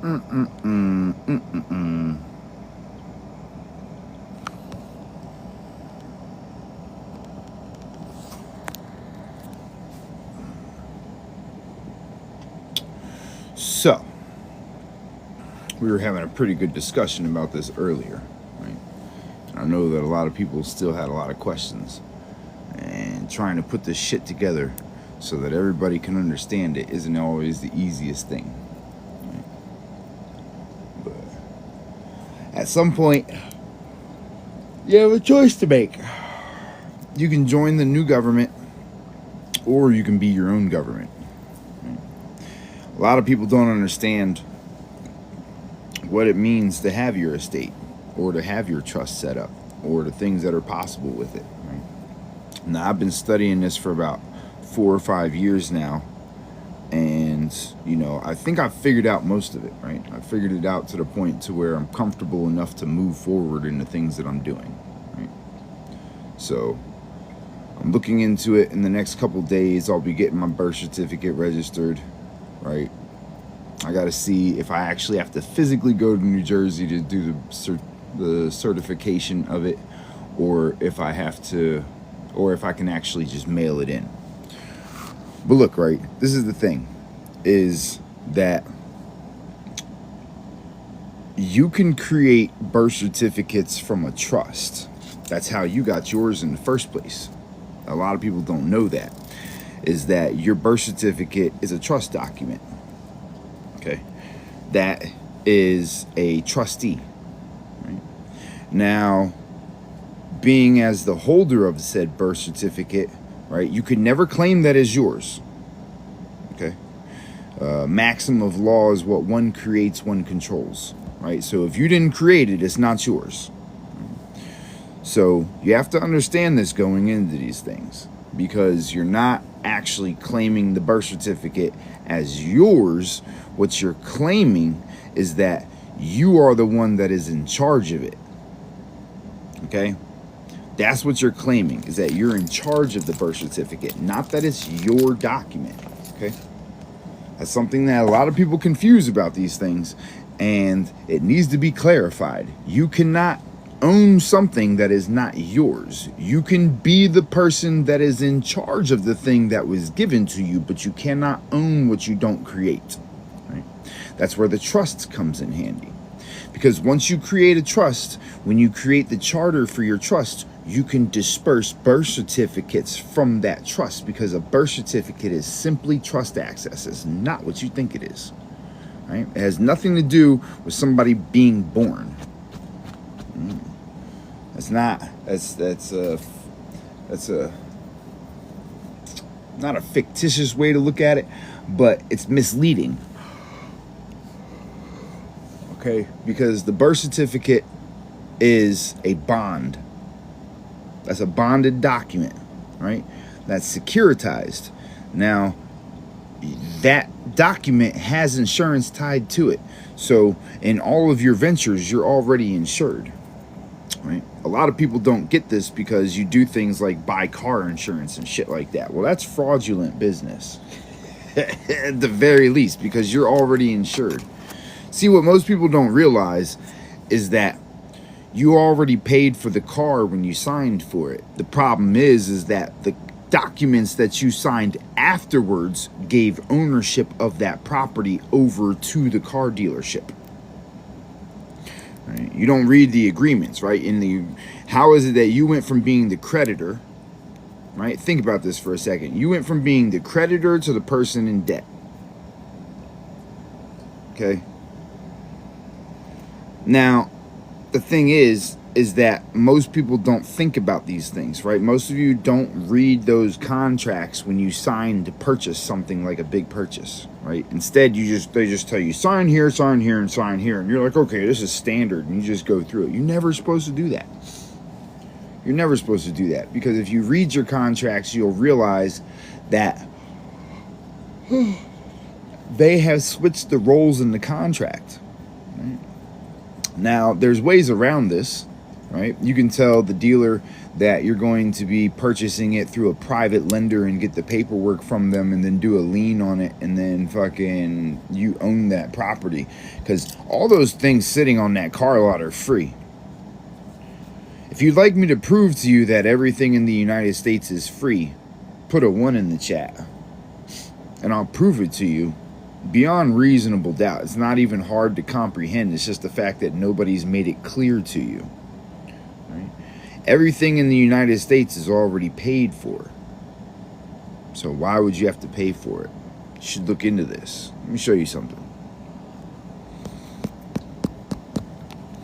So, we were having a pretty good discussion about this earlier, right? I know that a lot of people still had a lot of questions, and trying to put this shit together so that everybody can understand it isn't always the easiest thing. Right? But at some point, you have a choice to make. You can join the new government, or you can be your own government. Right? A lot of people don't understand what it means to have your estate, or to have your trust set up, or the things that are possible with it. Right? Now, I've been studying this for about 4 or 5 years now, and I think I've figured out most of it. Right? I figured it out to the point to where I'm comfortable enough to move forward in the things that I'm doing. Right? So I'm looking into it. In the next couple days, I'll be getting my birth certificate registered. Right? I got to see if I actually have to physically go to New Jersey to do the certification of it, or if I can actually just mail it in. But look, right, this is the thing, is that you can create birth certificates from a trust. That's how you got yours in the first place. A lot of people don't know that, is that your birth certificate is a trust document. Okay, that is a trustee. Right? Now, being as the holder of said birth certificate, right, you could never claim that as yours. Okay, maxim of law is what one creates, one controls. Right, so if you didn't create it, it's not yours. So you have to understand this going into these things, because you're not actually claiming the birth certificate as yours. What you're claiming is that you are the one that is in charge of it. Okay? That's what you're claiming, is that you're in charge of the birth certificate, not that it's your document. Okay? That's something that a lot of people confuse about these things, and it needs to be clarified. You cannot own something that is not yours. You can be the person that is in charge of the thing that was given to you, but you cannot own what you don't create. Right? That's where the trust comes in handy. Because once you create a trust, when you create the charter for your trust, you can disperse birth certificates from that trust, because a birth certificate is simply trust access. It's not what you think it is. Right? It has nothing to do with somebody being born. That's not a fictitious way to look at it, but it's misleading. Okay, because the birth certificate is a bond. That's a bonded document, right? That's securitized. Now, that document has insurance tied to it. So in all of your ventures, you're already insured. Right? A lot of people don't get this because you do things like buy car insurance and shit like that. Well, that's fraudulent business at the very least, because you're already insured. See, what most people don't realize is that you already paid for the car when you signed for it. The problem is that the documents that you signed afterwards gave ownership of that property over to the car dealership. Right? You don't read the agreements, right? How is it that you went from being the creditor, right? Think about this for a second. You went from being the creditor to the person in debt. Okay? Now, the thing is that most people don't think about these things, right? Most of you don't read those contracts when you sign to purchase something like a big purchase, right? Instead, they just tell you, sign here, and sign here. And you're like, okay, this is standard. And you just go through it. You're never supposed to do that. You're never supposed to do that, because if you read your contracts, you'll realize that they have switched the roles in the contract. Right? Now, there's ways around this. right? You can tell the dealer that you're going to be purchasing it through a private lender and get the paperwork from them and then do a lien on it, and then fucking you own that property, because all those things sitting on that car lot are free. If you'd like me to prove to you that everything in the United States is free, put a 1 in the chat and I'll prove it to you beyond reasonable doubt. It's not even hard to comprehend. It's just the fact that nobody's made it clear to you. Right? Everything in the United States is already paid for. So why would you have to pay for it? You should look into this. Let me show you something.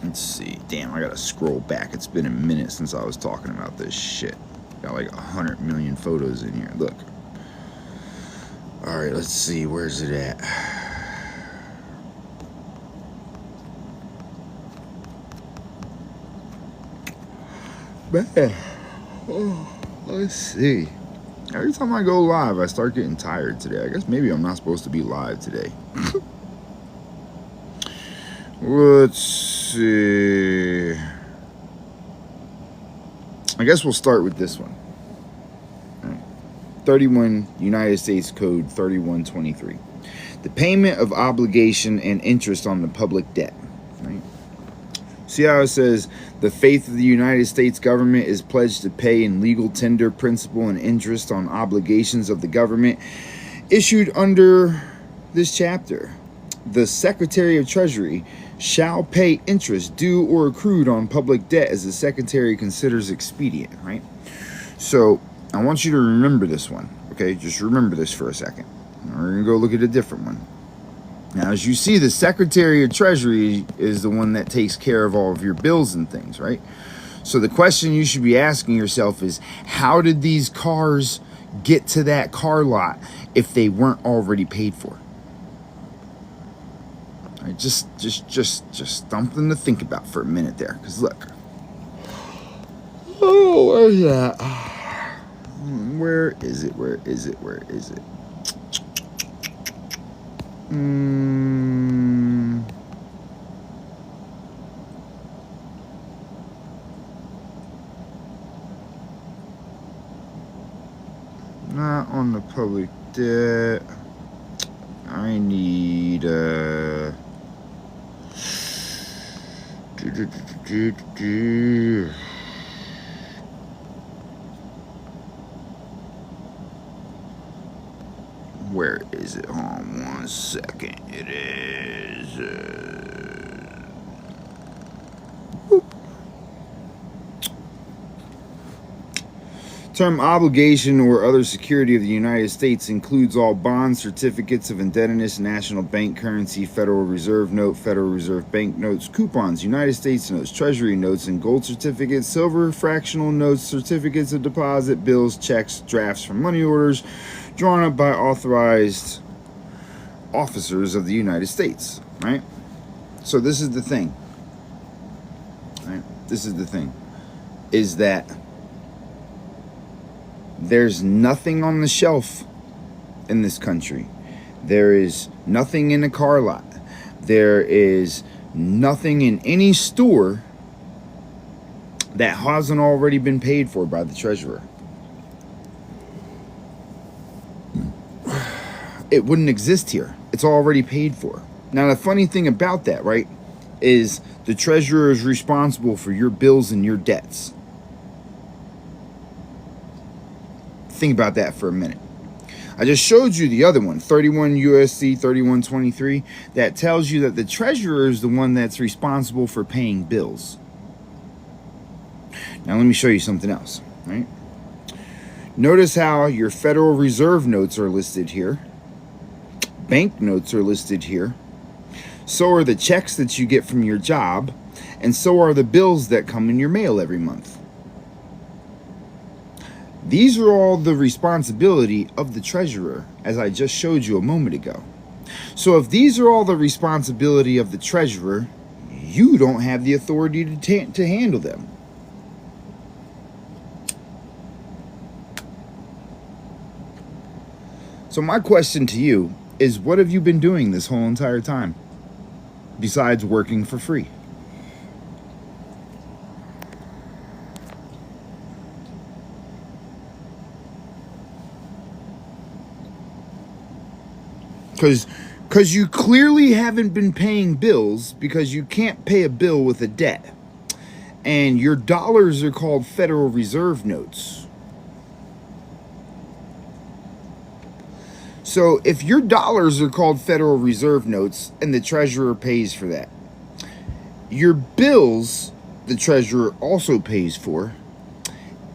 Let's see. Damn, I gotta scroll back. It's been a minute since I was talking about this shit. Got like 100 million photos in here. Look. Alright, let's see. Where's it at? Man. Oh, let's see. Every time I go live, I start getting tired today. I guess maybe I'm not supposed to be live today. Let's see. I guess we'll start with this one. 31 United States Code 3123. The payment of obligation and interest on the public debt. Right? See how it says, the faith of the United States government is pledged to pay in legal tender principal and interest on obligations of the government issued under this chapter. The Secretary of Treasury shall pay interest due or accrued on public debt as the Secretary considers expedient, right? So I want you to remember this one, okay? Just remember this for a second. We're going to go look at a different one. Now, as you see, the Secretary of Treasury is the one that takes care of all of your bills and things, right? So the question you should be asking yourself is, how did these cars get to that car lot if they weren't already paid for? All right, just something to think about for a minute there, because look. Oh, where's that? Where is it? Where is it? Where is it? Not on the public debt. I need where is it? Hold on 1 second. It is term obligation or other security of the United States includes all bonds, certificates of indebtedness, national bank currency, Federal Reserve note, Federal Reserve bank notes, coupons, United States notes, Treasury notes, and gold certificates, silver fractional notes, certificates of deposit, bills, checks, drafts from money orders drawn up by authorized officers of the United States, right? So this is the thing, right? This is the thing, is that there's nothing on the shelf in this country. There is nothing in a car lot. There is nothing in any store that hasn't already been paid for by the treasurer. It wouldn't exist here. It's already paid for. Now, the funny thing about that, right, is the treasurer is responsible for your bills and your debts. Think about that for a minute. I just showed you the other one, 31 USC 3123, that tells you that the treasurer is the one that's responsible for paying bills. Now let me show you something else, right? Notice how your Federal Reserve notes are listed here. Bank notes are listed here. So are the checks that you get from your job, and so are the bills that come in your mail every month. These are all the responsibility of the treasurer, as I just showed you a moment ago. So if these are all the responsibility of the treasurer, you don't have the authority to handle them. So my question to you is, what have you been doing this whole entire time besides working for free? Because you clearly haven't been paying bills because you can't pay a bill with a debt. And your dollars are called Federal Reserve notes. So if your dollars are called Federal Reserve notes and the treasurer pays for that, your bills, the treasurer also pays for,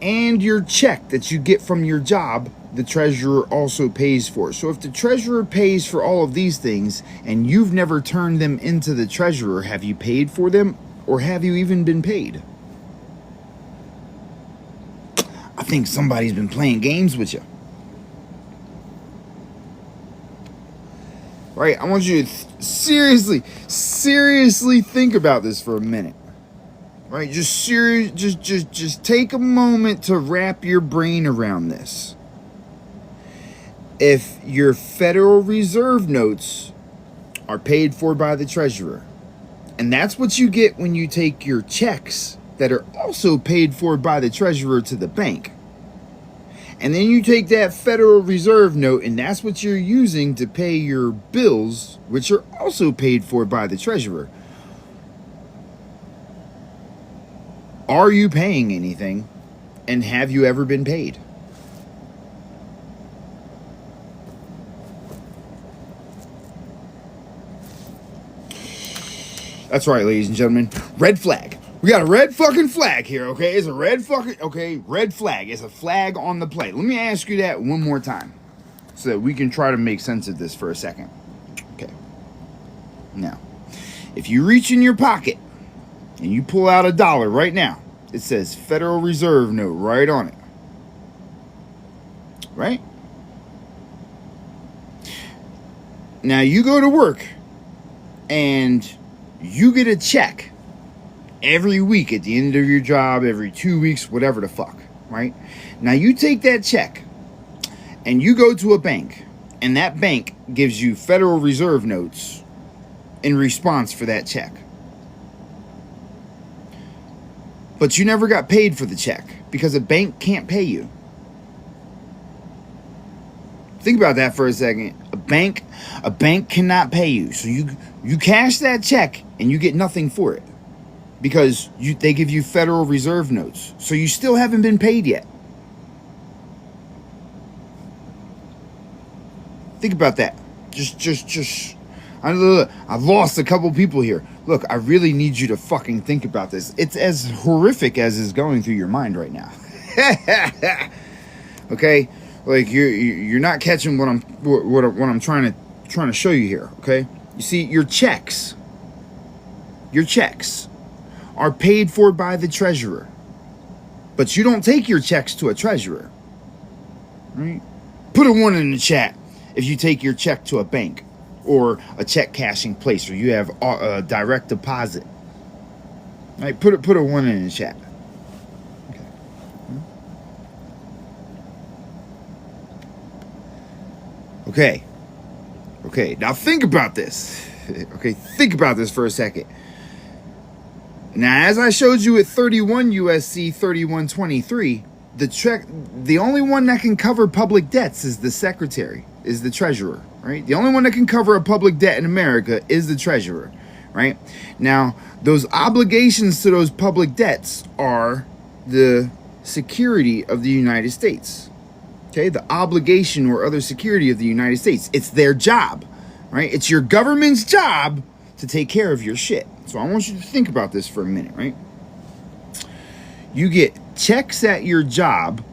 and your check that you get from your job, the treasurer also pays for. So if the treasurer pays for all of these things and you've never turned them into the treasurer, have you paid for them or have you even been paid? I think somebody's been playing games with you. Right? I want you to seriously think about this for a minute. Right? Just take a moment to wrap your brain around this. If your Federal Reserve notes are paid for by the treasurer, and that's what you get when you take your checks that are also paid for by the treasurer to the bank, and then you take that Federal Reserve note and that's what you're using to pay your bills, which are also paid for by the treasurer. Are you paying anything, and have you ever been paid? That's right, ladies and gentlemen. Red flag. We got a red fucking flag here, okay? It's a red fucking, okay, red flag. It's a flag on the plate. Let me ask you that one more time so that we can try to make sense of this for a second. Okay. Now, if you reach in your pocket and you pull out $1 right now, it says Federal Reserve note right on it. Right? Now, you go to work and you get a check every week at the end of your job, every 2 weeks, whatever the fuck, right? Now you take that check and you go to a bank, and that bank gives you Federal Reserve notes in response for that check. But you never got paid for the check because a bank can't pay you. Think about that for a second. A bank cannot pay you. So you cash that check and you get nothing for it because they give you Federal Reserve notes. So you still haven't been paid yet. Think about that. I've lost a couple people here. Look, I really need you to fucking think about this. It's as horrific as is going through your mind right now. Okay? Like you're not catching what I'm trying to show you here, okay? You see, your checks are paid for by the treasurer. But you don't take your checks to a treasurer. Right? Put a 1 in the chat if you take your check to a bank or a check cashing place, or you have a direct deposit. Right? Put a 1 in the chat. Okay, now think about this. Okay, think about this for a second. Now, as I showed you at 31 USC 3123, the only one that can cover public debts is the secretary, is the treasurer, right? The only one that can cover a public debt in America is the treasurer, right? Now, those obligations to those public debts are the security of the United States. Okay, the obligation or other security of the United States. It's their job, right? It's your government's job to take care of your shit. So I want you to think about this for a minute, right? You get checks at your job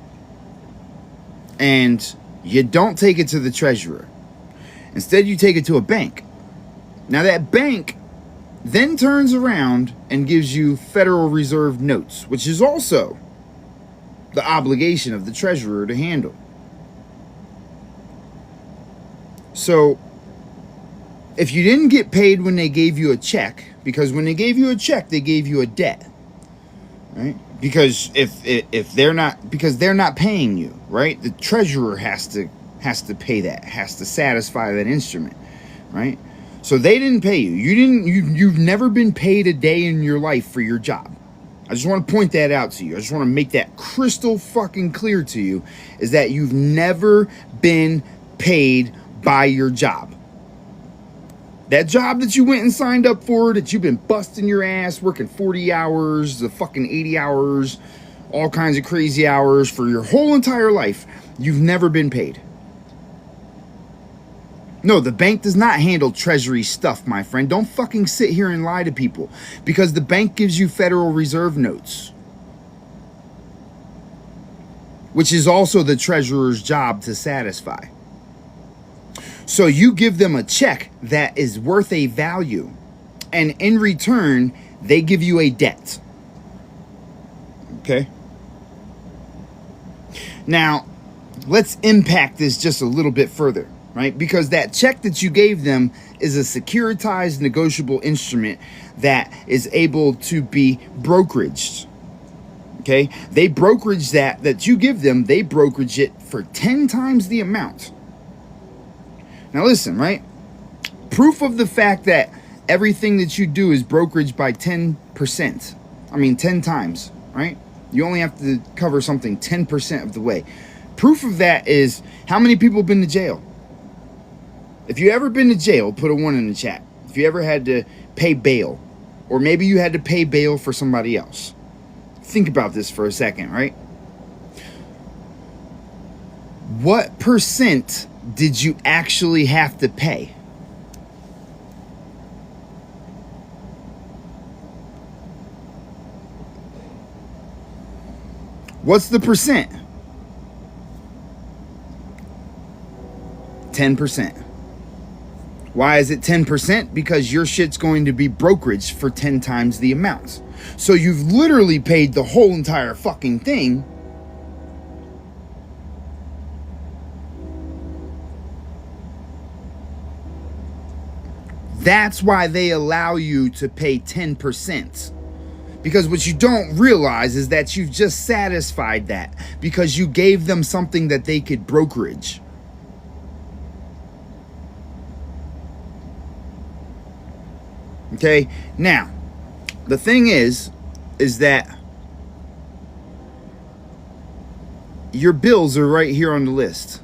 and you don't take it to the treasurer. Instead, you take it to a bank. Now that bank then turns around and gives you Federal Reserve notes, which is also the obligation of the treasurer to handle. So, if you didn't get paid when they gave you a check, because when they gave you a check, they gave you a debt, right? Because if they're not paying you, right? The treasurer has to pay that, has to satisfy that instrument, right? So they didn't pay you. You've never been paid a day in your life for your job. I just want to point that out to you. I just want to make that crystal fucking clear to you, is that you've never been paid by your job. That job that you went and signed up for, that you've been busting your ass, working 40 hours, the fucking 80 hours, all kinds of crazy hours for your whole entire life, you've never been paid. No, the bank does not handle treasury stuff, my friend. Don't fucking sit here and lie to people, because the bank gives you Federal Reserve notes, which is also the treasurer's job to satisfy. So you give them a check that is worth a value, and in return, they give you a debt. Okay? Now, let's impact this just a little bit further, right? Because that check that you gave them is a securitized negotiable instrument that is able to be brokeraged. Okay? They brokerage that you give them, they brokerage it for 10 times the amount. Now listen, right? Proof of the fact that everything that you do is brokeraged by 10%. I mean 10 times, right? You only have to cover something 10% of the way. Proof of that is how many people have been to jail. If you ever been to jail, put a 1 in the chat. If you ever had to pay bail, or maybe you had to pay bail for somebody else. Think about this for a second, right? What percent did you actually have to pay? What's the percent? 10%. Why is it 10%? Because your shit's going to be brokeraged for 10 times the amount. So you've literally paid the whole entire fucking thing. That's why they allow you to pay 10%. Because what you don't realize is that you've just satisfied that because you gave them something that they could brokerage. Okay, now, the thing is that your bills are right here on the list.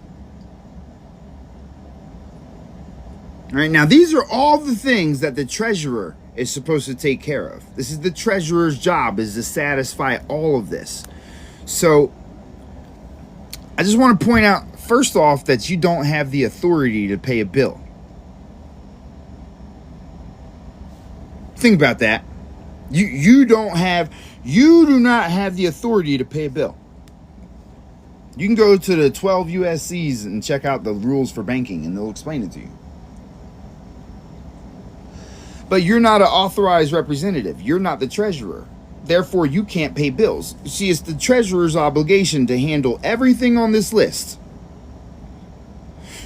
All right, now these are all the things that the treasurer is supposed to take care of. This is the treasurer's job, is to satisfy all of this. So I just want to point out, first off, that you don't have the authority to pay a bill. Think about that. You do not have the authority to pay a bill. You can go to the 12 USCs and check out the rules for banking, and they'll explain it to you. But you're not an authorized representative. You're not the treasurer. Therefore, you can't pay bills. See, it's the treasurer's obligation to handle everything on this list.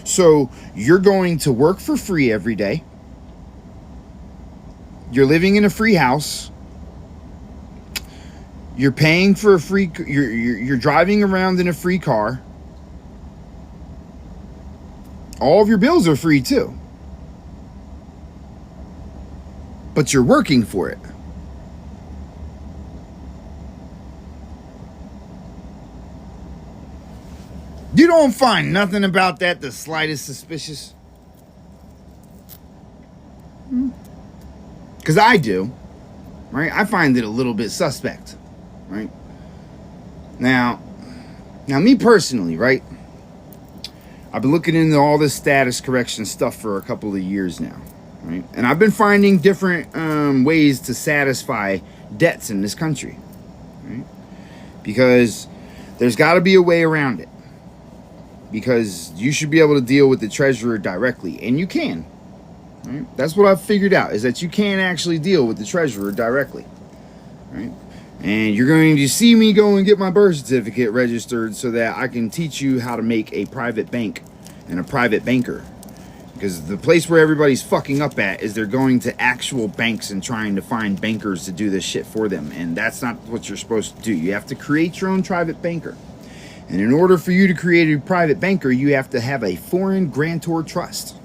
So you're going to work for free every day. You're living in a free house. You're paying for a free. You're driving around in a free car. All of your bills are free too. But you're working for it. You don't find nothing about that the slightest suspicious? Because I do, right? I find it a little bit suspect, right? Now me personally, right? I've been looking into all this status correction stuff for a couple of years now. Right? And I've been finding different ways to satisfy debts in this country, right? Because there's got to be a way around it. Because you should be able to deal with the treasurer directly, and you can. Right? That's what I've figured out, is that you can actually deal with the treasurer directly, right? And you're going to see me go and get my birth certificate registered so that I can teach you how to make a private bank and a private banker. Because the place where everybody's fucking up at is they're going to actual banks and trying to find bankers to do this shit for them. And that's not what you're supposed to do. You have to create your own private banker. And in order for you to create a private banker, you have to have a foreign grantor trust.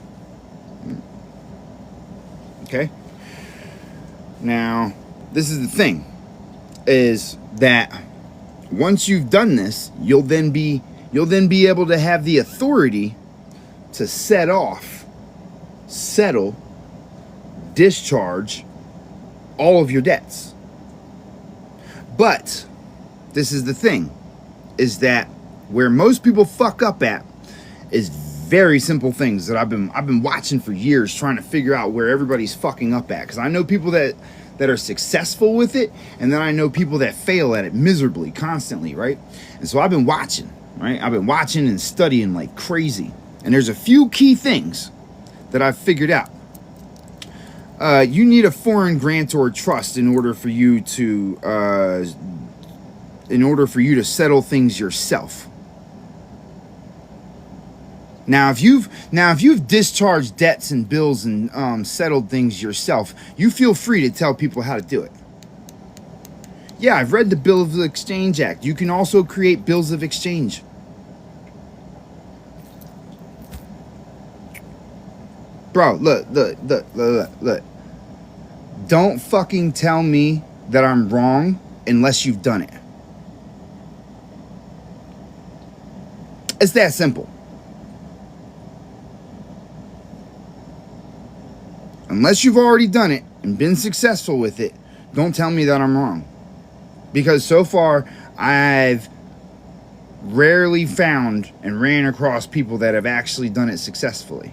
Okay? Now, this is the thing, is that once you've done this, you'll then be able to have the authority to settle discharge all of your debts. But this is the thing, is that where most people fuck up at is very simple things that I've been watching for years, trying to figure out where everybody's fucking up at. Because I know people that are successful with it, and then I know people that fail at it miserably, constantly, right? And so I've been watching, right? I've been watching and studying like crazy. And there's a few key things that I've figured out. You need a foreign grantor trust in order for you to settle things yourself. Now, if you've discharged debts and bills and settled things yourself, you feel free to tell people how to do it. Yeah, I've read the Bill of Exchange Act. You can also create bills of exchange. Bro, look. Don't fucking tell me that I'm wrong unless you've done it. It's that simple. Unless you've already done it and been successful with it, don't tell me that I'm wrong. Because so far, I've rarely found and ran across people that have actually done it successfully.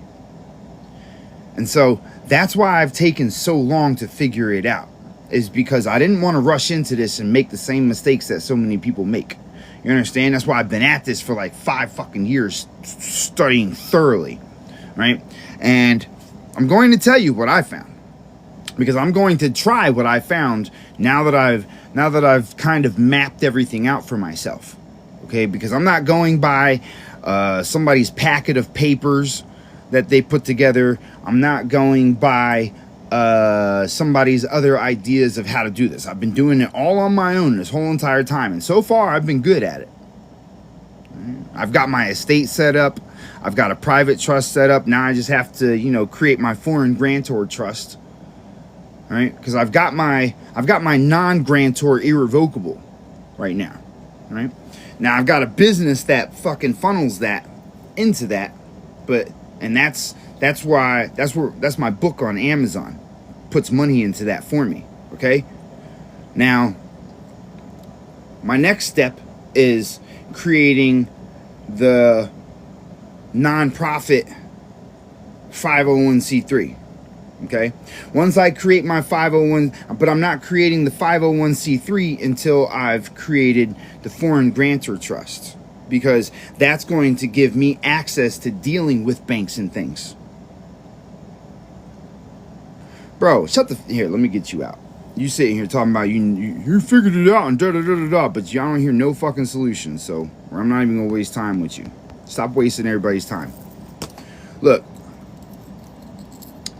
And so that's why I've taken so long to figure it out, is because I didn't want to rush into this and make the same mistakes that so many people make. You understand? That's why I've been at this for like 5 fucking years, studying thoroughly, right? And I'm going to tell you what I found, because I'm going to try what I found now that I've kind of mapped everything out for myself. Okay, because I'm not going by somebody's packet of papers that they put together. I'm not going by somebody's other ideas of how to do this. I've been doing it all on my own this whole entire time, and so far I've been good at it. I've got my estate set up. I've got a private trust set up. Now I just have to, create my foreign grantor trust, right? Because I've got my non-grantor irrevocable right now, right? Now I've got a business that fucking funnels that into that, that's my book on Amazon puts money into that for me. Okay. Now, my next step is creating the nonprofit 501c3. Okay. Once I create my 501, but I'm not creating the 501c3 until I've created the foreign grantor trust, because that's going to give me access to dealing with banks and things. Bro, here, let me get you out. You sitting here talking about you figured it out and da-da-da-da-da, but y'all don't hear no fucking solution, so I'm not even gonna waste time with you. Stop wasting everybody's time. Look,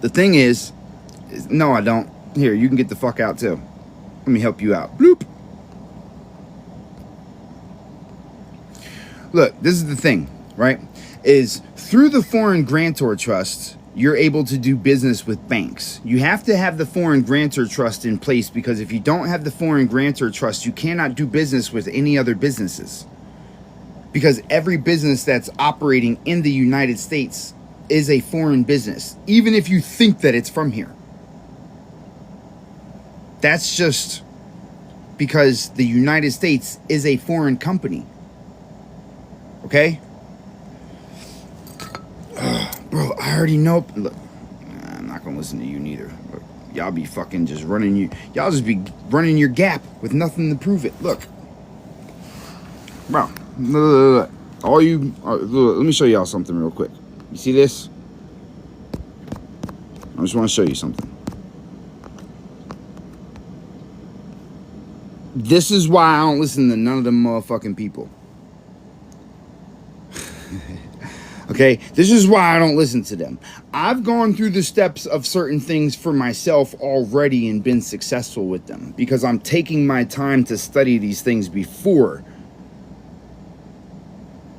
the thing is no, I don't. Here, you can get the fuck out too. Let me help you out. Bloop. Look, this is the thing, right? Is through the foreign grantor trust, you're able to do business with banks. You have to have the foreign grantor trust in place, because if you don't have the foreign grantor trust, you cannot do business with any other businesses. Because every business that's operating in the United States is a foreign business, even if you think that it's from here. That's just because the United States is a foreign company. Okay? Bro, I already know. Look, I'm not gonna listen to you neither. Look, y'all be fucking just y'all just be running your gap with nothing to prove it. Look. Bro, look. Let me show y'all something real quick. You see this? I just want to show you something. This is why I don't listen to none of them motherfucking people. Okay, this is why I don't listen to them. I've gone through the steps of certain things for myself already and been successful with them, because I'm taking my time to study these things before.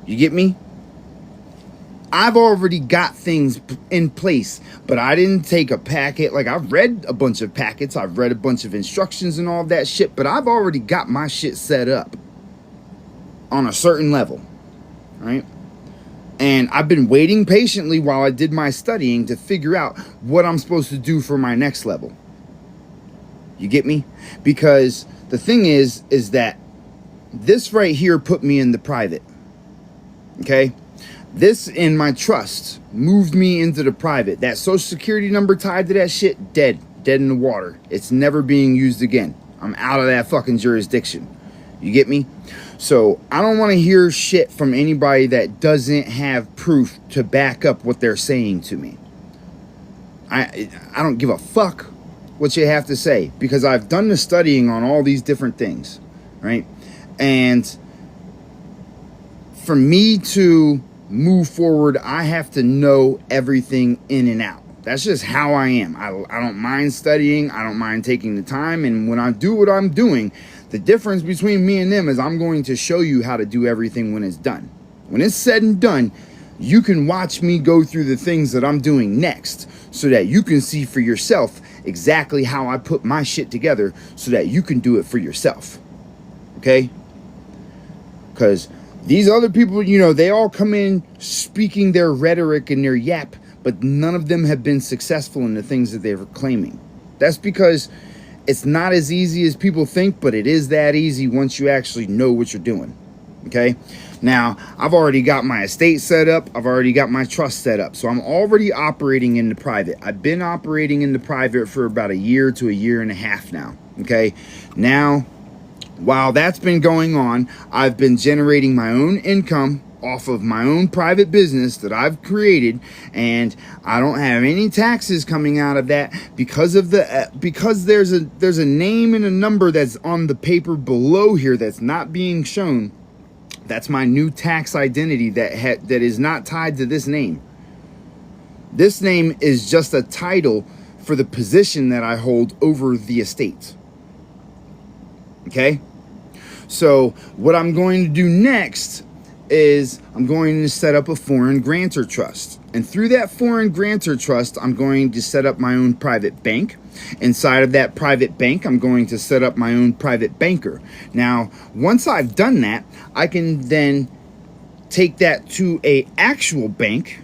You get me? I've already got things in place, but I didn't take a packet. Like, I've read a bunch of packets, I've read a bunch of instructions and all that shit, but I've already got my shit set up on a certain level, right? And I've been waiting patiently while I did my studying to figure out what I'm supposed to do for my next level. You get me? Because the thing is that this right here put me in the private. Okay? This in my trust moved me into the private. That social security number tied to that shit, dead in the water. It's never being used again. I'm out of that fucking jurisdiction. You get me? So I don't want to hear shit from anybody that doesn't have proof to back up what they're saying to me. I don't give a fuck what you have to say, because I've done the studying on all these different things, right? And for me to move forward, I have to know everything in and out. That's just how I am. I don't mind studying. I don't mind taking the time. And when I do what I'm doing, the difference between me and them is I'm going to show you how to do everything when it's done. When it's said and done, you can watch me go through the things that I'm doing next so that you can see for yourself exactly how I put my shit together so that you can do it for yourself. Okay? Because these other people, you know, they all come in speaking their rhetoric and their yap, but none of them have been successful in the things that they're claiming. That's because it's not as easy as people think, but it is that easy once you actually know what you're doing. Okay? Now, I've already got my estate set up. I've already got my trust set up. So I'm already operating in the private. I've been operating in the private for about a year to a year and a half now. Okay? Now, while that's been going on, I've been generating my own income off of my own private business that I've created, and I don't have any taxes coming out of that because of the because there's a name and a number that's on the paper below here that's not being shown. That's my new tax identity that is not tied to this name. This name is just a title for the position that I hold over the estate. Okay? So what I'm going to do next is I'm going to set up a foreign grantor trust. And through that foreign grantor trust, I'm going to set up my own private bank. Inside of that private bank, I'm going to set up my own private banker. Now, once I've done that, I can then take that to an actual bank,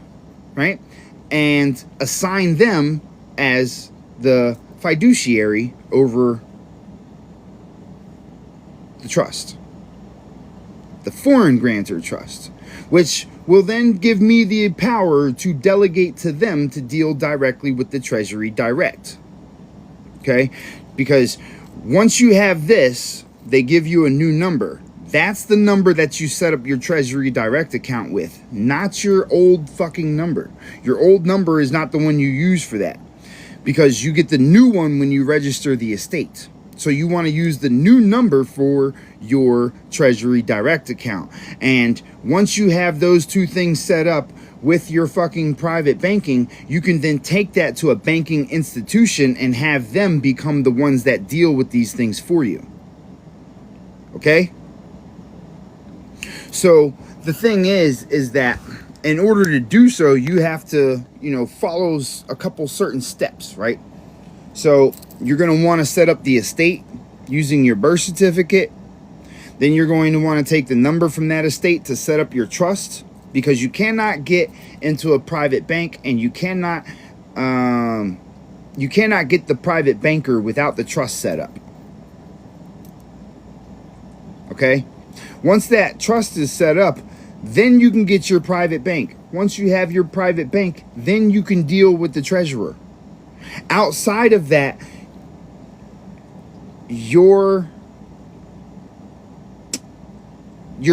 right? And assign them as the fiduciary over the trust. The foreign grantor trust, which will then give me the power to delegate to them to deal directly with the Treasury Direct. Okay? Because once you have this, they give you a new number. That's the number that you set up your Treasury Direct account with, not your old fucking number. Your old number is not the one you use for that, because you get the new one when you register the estate. So you want to use the new number for your Treasury Direct account. And once you have those two things set up with your fucking private banking, you can then take that to a banking institution and have them become the ones that deal with these things for you. Okay? So the thing is that in order to do so, you have to, follow a couple certain steps, right? So you're going to want to set up the estate using your birth certificate. Then you're going to want to take the number from that estate to set up your trust, because you cannot get into a private bank and you cannot get the private banker without the trust set up. Okay? Once that trust is set up, then you can get your private bank. Once you have your private bank, then you can deal with the treasurer. Outside of that, you're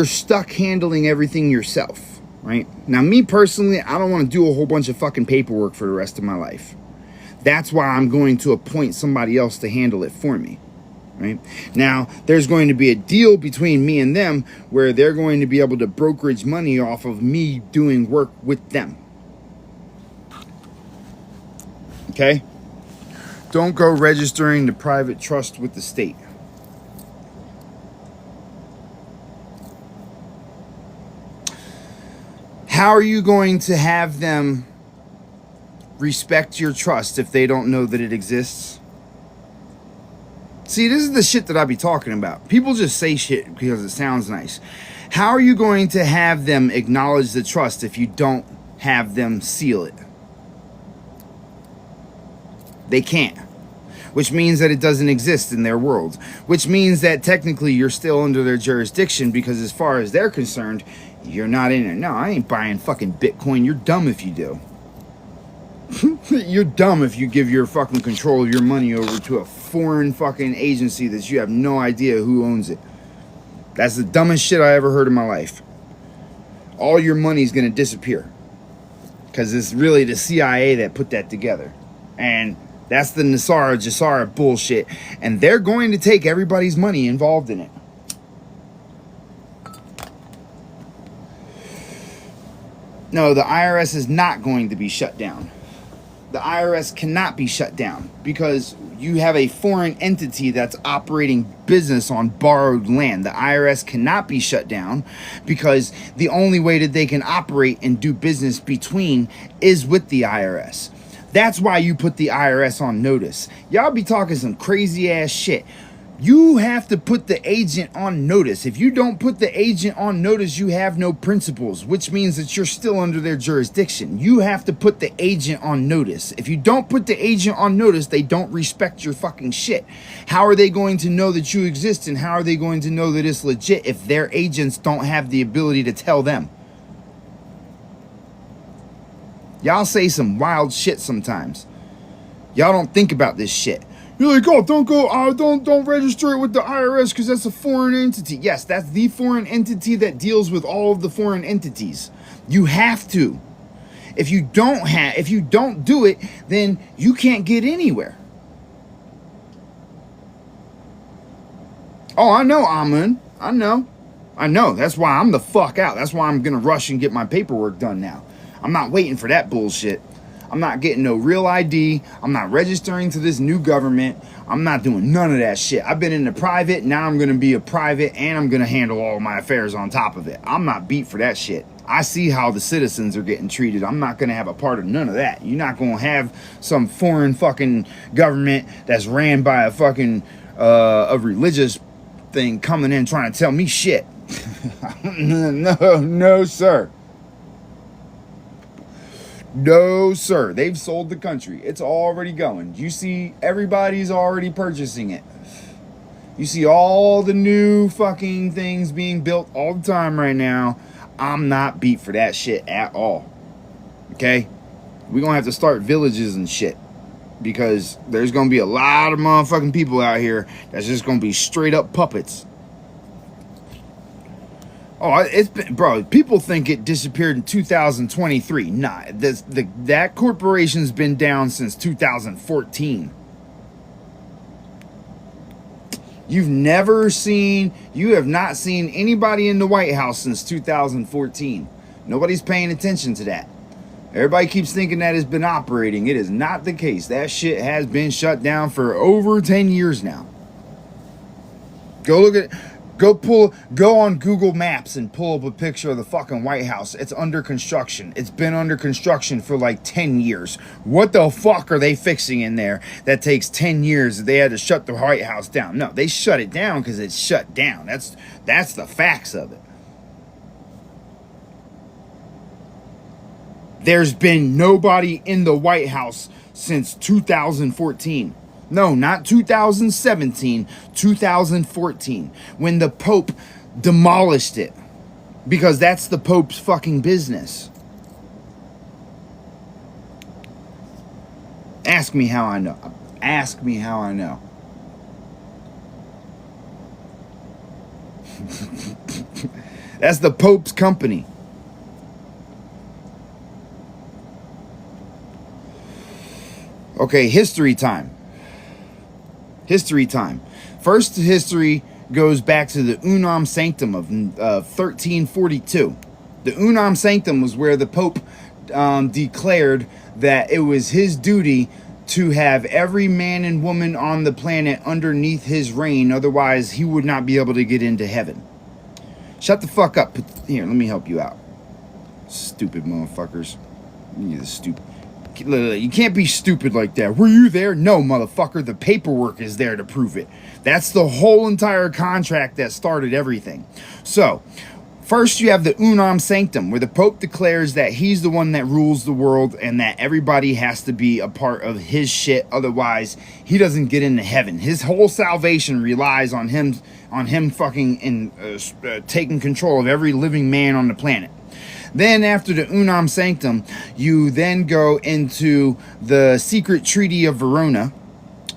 stuck handling everything yourself, right? Now, me personally, I don't want to do a whole bunch of fucking paperwork for the rest of my life. That's why I'm going to appoint somebody else to handle it for me, right? Now, there's going to be a deal between me and them where they're going to be able to brokerage money off of me doing work with them. Okay? Don't go registering the private trust with the state. How are you going to have them respect your trust if they don't know that it exists? See, this is the shit that I be talking about. People just say shit because it sounds nice. How are you going to have them acknowledge the trust if you don't have them seal it? They can't. Which means that it doesn't exist in their world. Which means that technically you're still under their jurisdiction, because as far as they're concerned, you're not in it. No, I ain't buying fucking Bitcoin. You're dumb if you do. You're dumb if you give your fucking control of your money over to a foreign fucking agency that you have no idea who owns it. That's the dumbest shit I ever heard in my life. All your money's gonna disappear. Because it's really the CIA that put that together. And that's the Nasara Jassara bullshit. And they're going to take everybody's money involved in it. No, the IRS is not going to be shut down. The IRS cannot be shut down because you have a foreign entity that's operating business on borrowed land. The IRS cannot be shut down because the only way that they can operate and do business between is with the IRS. That's why you put the IRS on notice. Y'all be talking some crazy ass shit. You have to put the agent on notice. If you don't put the agent on notice, you have no principles, which means that you're still under their jurisdiction. You have to put the agent on notice. If you don't put the agent on notice, they don't respect your fucking shit. How are they going to know that you exist, and how are they going to know that it's legit if their agents don't have the ability to tell them? Y'all say some wild shit sometimes. Y'all don't think about this shit. You're like, oh, don't register it with the IRS because that's a foreign entity. Yes, that's the foreign entity that deals with all of the foreign entities. You have to. If you don't do it, then you can't get anywhere. Oh, I know, Amun. I know. That's why I'm the fuck out. That's why I'm gonna rush and get my paperwork done now. I'm not waiting for that bullshit. I'm not getting no real ID. I'm not registering to this new government. I'm not doing none of that shit. I've been in the private. Now I'm going to be a private, and I'm going to handle all my affairs on top of it. I'm not beat for that shit. I see how the citizens are getting treated. I'm not going to have a part of none of that. You're not going to have some foreign fucking government that's ran by a fucking a religious thing coming in trying to tell me shit. No, sir. No, sir. They've sold the country. It's already going. You see, everybody's already purchasing it. You see all the new fucking things being built all the time right now. I'm not beat for that shit at all. Okay? We're going to have to start villages and shit. Because there's going to be a lot of motherfucking people out here that's just going to be straight up puppets. Oh, it's been, bro, people think it disappeared in 2023. Nah, that corporation's been down since 2014. You have not seen anybody in the White House since 2014. Nobody's paying attention to that. Everybody keeps thinking that it's been operating. It is not the case. That shit has been shut down for over 10 years now. Go on Google Maps and pull up a picture of the fucking White House. It's under construction. It's been under construction for like 10 years. What the fuck are they fixing in there that takes 10 years? They had to shut the White House down. No, they shut it down because it's shut down. That's the facts of it. There's been nobody in the White House since 2014. No, not 2017, 2014, when the Pope demolished it. Because that's the Pope's fucking business. Ask me how I know. Ask me how I know. That's the Pope's company. Okay, history time. History time. First history goes back to the Unam Sanctum of 1342. The Unam Sanctum was where the Pope declared that it was his duty to have every man and woman on the planet underneath his reign, otherwise he would not be able to get into heaven. Shut the fuck up. Here, let me help you out. Stupid motherfuckers. You're stupid. You can't be stupid like that. Were you there? No, motherfucker. The paperwork is there to prove it. That's the whole entire contract that started everything. So, First, you have the Unam Sanctum, where the Pope declares that he's the one that rules the world and that everybody has to be a part of his shit. Otherwise, he doesn't get into heaven. His whole salvation relies on him fucking taking control of every living man on the planet. Then after the Unam Sanctum, you then go into the Secret Treaty of Verona,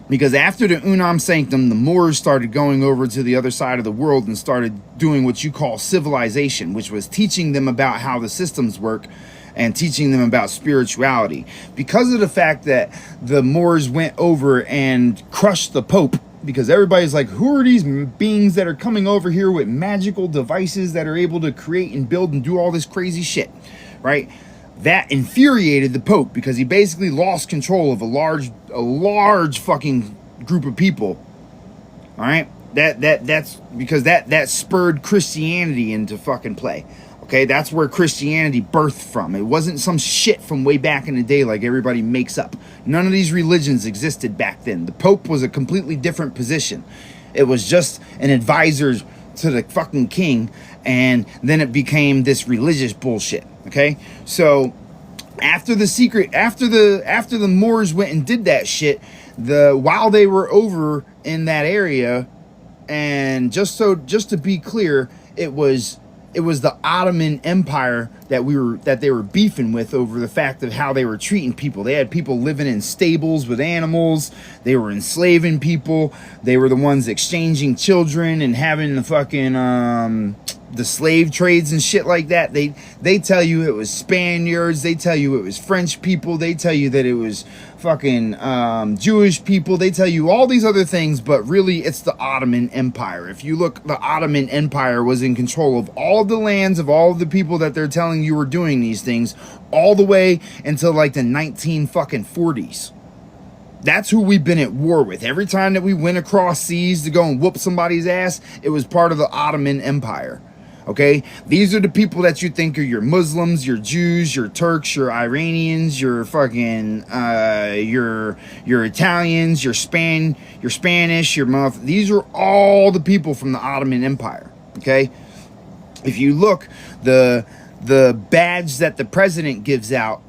because after the Unam Sanctum, the Moors started going over to the other side of the world and started doing what you call civilization, which was teaching them about how the systems work and teaching them about spirituality. Because of the fact that the Moors went over and crushed the Pope, because everybody's like, who are these beings that are coming over here with magical devices that are able to create and build and do all this crazy shit, right? That infuriated the Pope because he basically lost control of a large fucking group of people. All right, that's because that spurred Christianity into fucking play. Okay, that's where Christianity birthed from. It wasn't some shit from way back in the day like everybody makes up. None of these religions existed back then. The Pope was a completely different position. It was just an advisor to the fucking king, and then it became this religious bullshit. Okay, so after the Moors went and did that shit, while they were over in that area, and just to be clear, it was the Ottoman Empire that they were beefing with over the fact of how they were treating people. They had people living in stables with animals. They were enslaving people. They were the ones exchanging children and having the fucking the slave trades and shit like that. They tell you it was Spaniards. They tell you it was French people. They tell you that it was fucking Jewish people. They tell you all these other things, but really it's the Ottoman Empire. If you look, the Ottoman Empire was in control of all of the lands of all of the people that they're telling you were doing these things all the way until like the 1940s. That's who we've been at war with. Every time that we went across seas to go and whoop somebody's ass, it was part of the Ottoman Empire. Okay, these are the people that you think are your Muslims, your Jews, your Turks, your Iranians, your fucking your Italians, your Spanish, these are all the people from the Ottoman Empire. Okay, if you look, the badge that the president gives out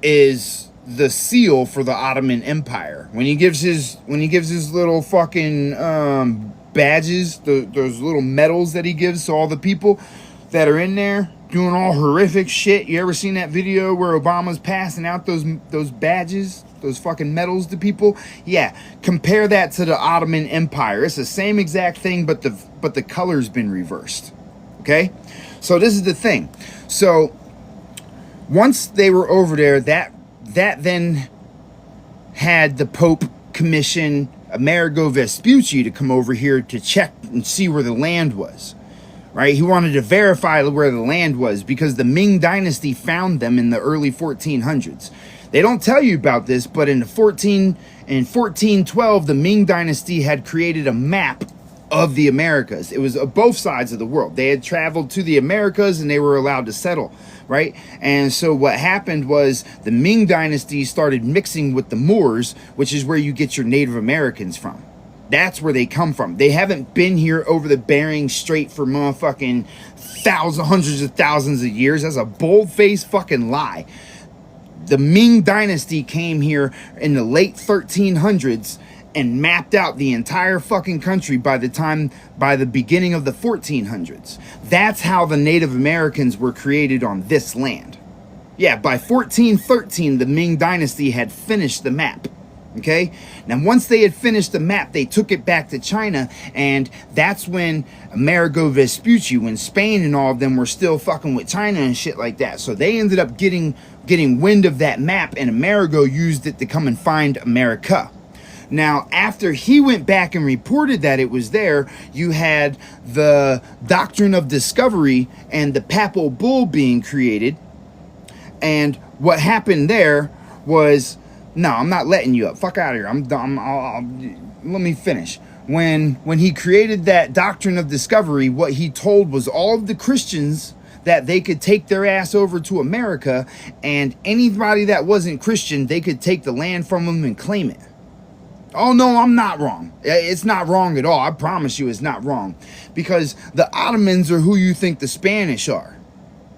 is the seal for the Ottoman Empire. When he gives his little fucking badges, those little medals that he gives to all the people that are in there doing all horrific shit. You ever seen that video where Obama's passing out those badges, those fucking medals to people? Yeah, compare that to the Ottoman Empire. It's the same exact thing, but the color's been reversed. Okay, so this is the thing. So once they were over there, that then had the Pope commission Amerigo Vespucci to come over here to check and see where the land was, right? He wanted to verify where the land was because the Ming Dynasty found them in the early 1400s. They don't tell you about this, but in 1412, the Ming Dynasty had created a map of the Americas. It was both sides of the world. They had traveled to the Americas and they were allowed to settle, right? And so what happened was the Ming Dynasty started mixing with the Moors, which is where you get your Native Americans from. That's where they come from. They haven't been here over the Bering Strait for motherfucking hundreds of thousands of years. That's a bold-faced fucking lie. The Ming Dynasty came here in the late 1300s and mapped out the entire fucking country by the beginning of the 1400s. That's how the Native Americans were created on this land. Yeah, by 1413, the Ming Dynasty had finished the map. Okay? Now, once they had finished the map, they took it back to China, and that's when Amerigo Vespucci, when Spain and all of them were still fucking with China and shit like that. So they ended up getting wind of that map, and Amerigo used it to come and find America. Now, after he went back and reported that it was there, you had the Doctrine of Discovery and the Papal Bull being created. And what happened there was, no, I'm not letting you up. Fuck out of here. I'm done. Let me finish. When he created that Doctrine of Discovery, what he told was all of the Christians that they could take their ass over to America, and anybody that wasn't Christian, they could take the land from them and claim it. Oh, no, I'm not wrong. It's not wrong at all. I promise you it's not wrong. Because the Ottomans are who you think the Spanish are.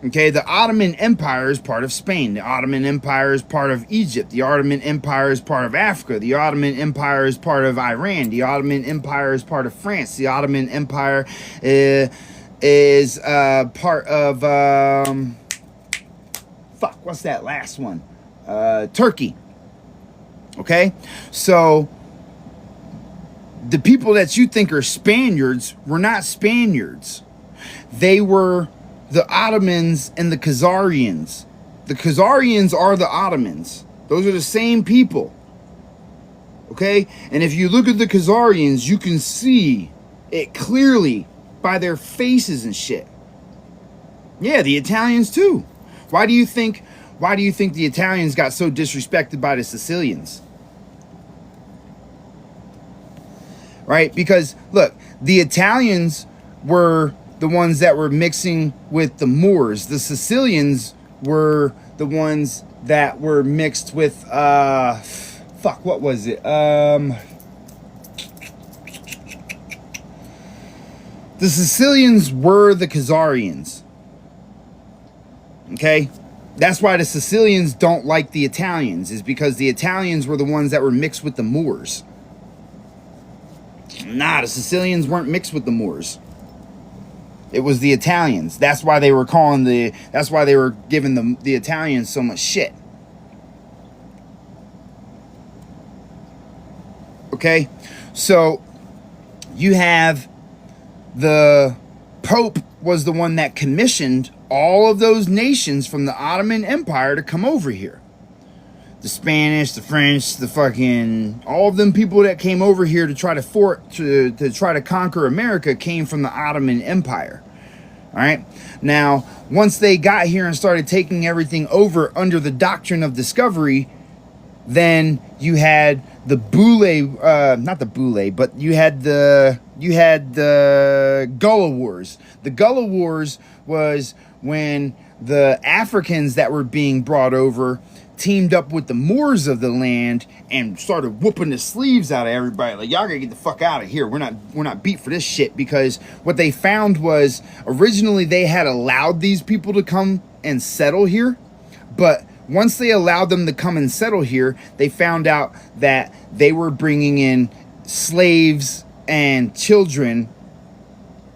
Okay, the Ottoman Empire is part of Spain. The Ottoman Empire is part of Egypt. The Ottoman Empire is part of Africa. The Ottoman Empire is part of Iran. The Ottoman Empire is part of France. The Ottoman Empire is part of, fuck, what's that last one? Turkey. Okay, so the people that you think are Spaniards were not Spaniards. They were the Ottomans and the Khazarians. The Khazarians are the Ottomans. Those are the same people. Okay? And if you look at the Khazarians, you can see it clearly by their faces and shit. Yeah, the Italians too. Why do you think the Italians got so disrespected by the Sicilians? Right? Because look, the Italians were the ones that were mixing with the Moors. The Sicilians were the ones that were mixed with fuck, what was it? The Sicilians were the Khazarians. Okay? That's why the Sicilians don't like the Italians, is because the Italians were the ones that were mixed with the Moors. Nah, the Sicilians weren't mixed with the Moors. It was the Italians. That's why they were giving the Italians so much shit. Okay? So you have the Pope was the one that commissioned all of those nations from the Ottoman Empire to come over here. The Spanish, the French, the fucking, all of them people that came over here to try to try to conquer America came from the Ottoman Empire. All right. Now, once they got here and started taking everything over under the doctrine of discovery, then you had the not the Boule, but you had the Gullah Wars. The Gullah Wars was when the Africans that were being brought over teamed up with the Moors of the land and started whooping the sleeves out of everybody. Like, y'all gotta get the fuck out of here. We're not beat for this shit. Because what they found was, originally they had allowed these people to come and settle here, but once they allowed them to come and settle here, they found out that they were bringing in slaves and children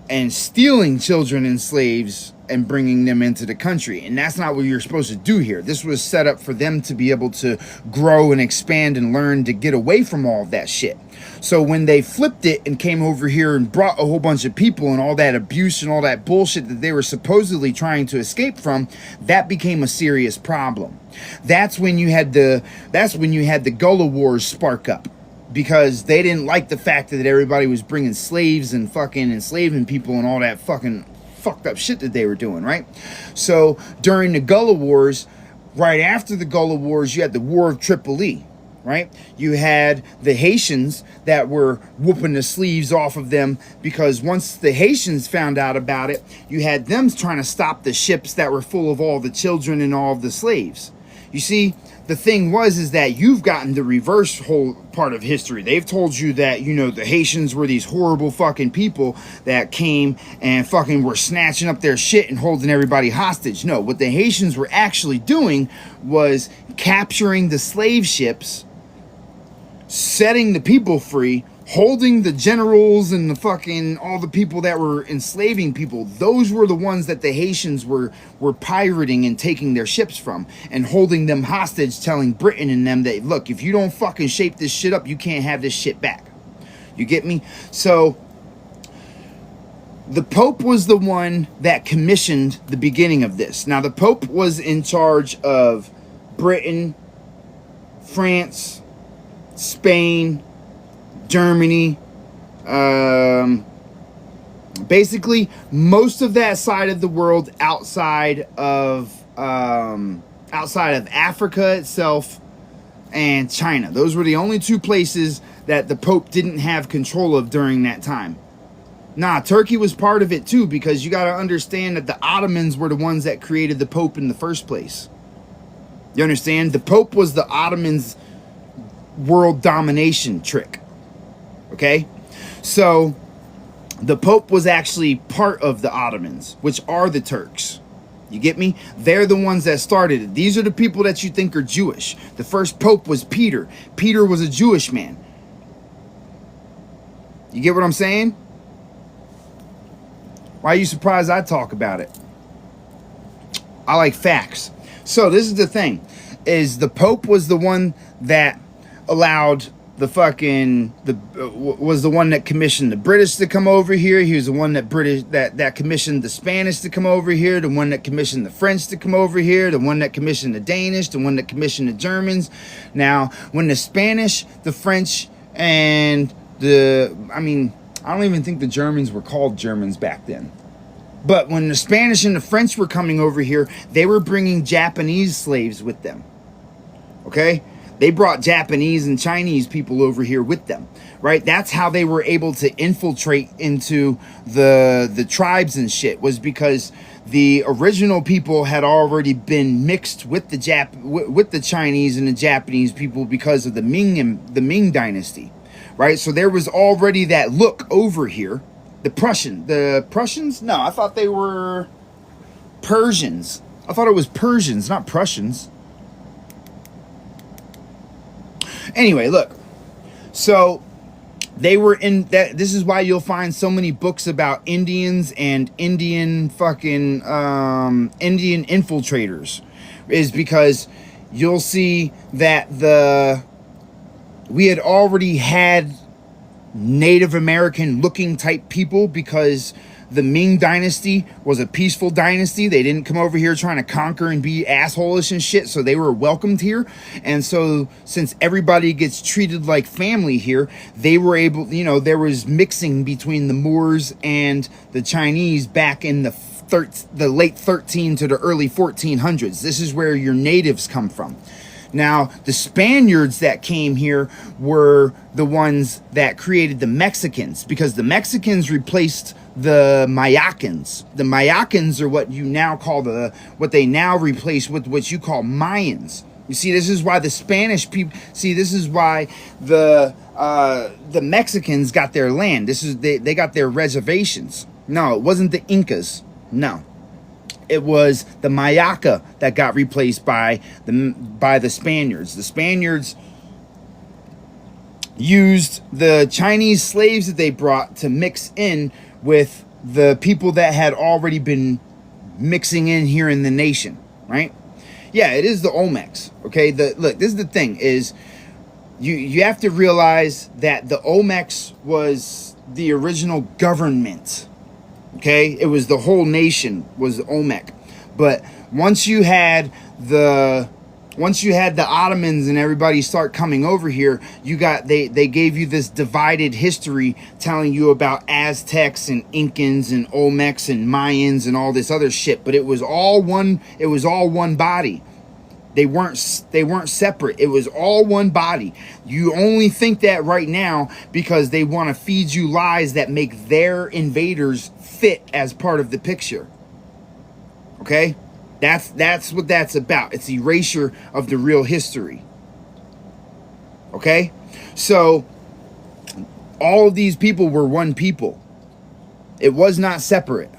and stealing children and slaves and bringing them into the country. And that's not what you're supposed to do here. This was set up for them to be able to grow and expand and learn to get away from all of that shit. So when they flipped it and came over here and brought a whole bunch of people and all that abuse and all that bullshit that they were supposedly trying to escape from, that became a serious problem. That's when you had the Gullah Wars spark up. Because they didn't like the fact that everybody was bringing slaves and fucking enslaving people and all that fucking fucked up shit that they were doing, right? So during the Gullah Wars, right after the Gullah Wars, you had the War of Tripoli, right? You had the Haitians that were whooping the sleeves off of them, because once the Haitians found out about it, you had them trying to stop the ships that were full of all the children and all of the slaves. You see, the thing is that you've gotten the reverse whole part of history. They've told you that, you know, the Haitians were these horrible fucking people that came and fucking were snatching up their shit and holding everybody hostage. No, what the Haitians were actually doing was capturing the slave ships, setting the people free, holding the generals and the fucking all the people that were enslaving people. Those were the ones that the Haitians were pirating and taking their ships from and holding them hostage, telling Britain and them that, look, if you don't fucking shape this shit up, you can't have this shit back. You get me? So the Pope was the one that commissioned the beginning of this. Now, the Pope was in charge of Britain, France, Spain, Germany, basically most of that side of the world outside of Africa itself and China. Those were the only two places that the Pope didn't have control of during that time. Nah, Turkey was part of it too, because you got to understand that the Ottomans were the ones that created the Pope in the first place. You understand? The Pope was the Ottomans' world domination trick. Okay? So the Pope was actually part of the Ottomans, which are the Turks. You get me? They're the ones that started it. These are the people that you think are Jewish. The first Pope was Peter. Peter was a Jewish man. You get what I'm saying? Why are you surprised I talk about it? I like facts. So this is the thing, is the Pope was the one that allowed the fucking, was the one that commissioned the British to come over here. He was the one that commissioned the Spanish to come over here, the one that commissioned the French to come over here, the one that commissioned the Danish, the one that commissioned the Germans. Now, when the Spanish, the French, and I don't even think the Germans were called Germans back then. But when the Spanish and the French were coming over here, they were bringing Japanese slaves with them. Okay? They brought Japanese and Chinese people over here with them, right? That's how they were able to infiltrate into the tribes and shit, was because the original people had already been mixed with the Chinese and the Japanese people because of the Ming dynasty, right? So there was already that look over here. The Prussians? No, I thought they were Persians. I thought it was Persians, not Prussians. Anyway, look. So they were in that. This is why you'll find so many books about Indians and Indian fucking Indian infiltrators, is because you'll see that we had already had Native American looking type people, because the Ming dynasty was a peaceful dynasty. They didn't come over here trying to conquer and be assholish and shit, so they were welcomed here. And so since everybody gets treated like family here, they were able, there was mixing between the Moors and the Chinese back in the late 13 to the early 1400s. This is where your natives come from. Now, the Spaniards that came here were the ones that created the Mexicans, because the Mexicans replaced the Mayacans. The Mayacans are what you now call what they now replace with what you call Mayans. You see, this is why the Spanish people, this is why the Mexicans got their land. They got their reservations. No, it wasn't the Incas. No. It was the Mayaca that got replaced by the Spaniards. The Spaniards used the Chinese slaves that they brought to mix in with the people that had already been mixing in here in the nation, right? Yeah, it is the Olmecs, okay? Look, this is the thing, is you have to realize that the Olmecs was the original government. Okay, it was the whole nation was Olmec, but once you had the Ottomans and everybody start coming over here, they gave you this divided history telling you about Aztecs and Incans and Olmecs and Mayans and all this other shit, but it was all one body. They weren't separate. It was all one body. You only think that right now because they want to feed you lies that make their invaders fit as part of the picture. Okay? That's what that's about. It's erasure of the real history. Okay? So all of these people were one people. It was not separate.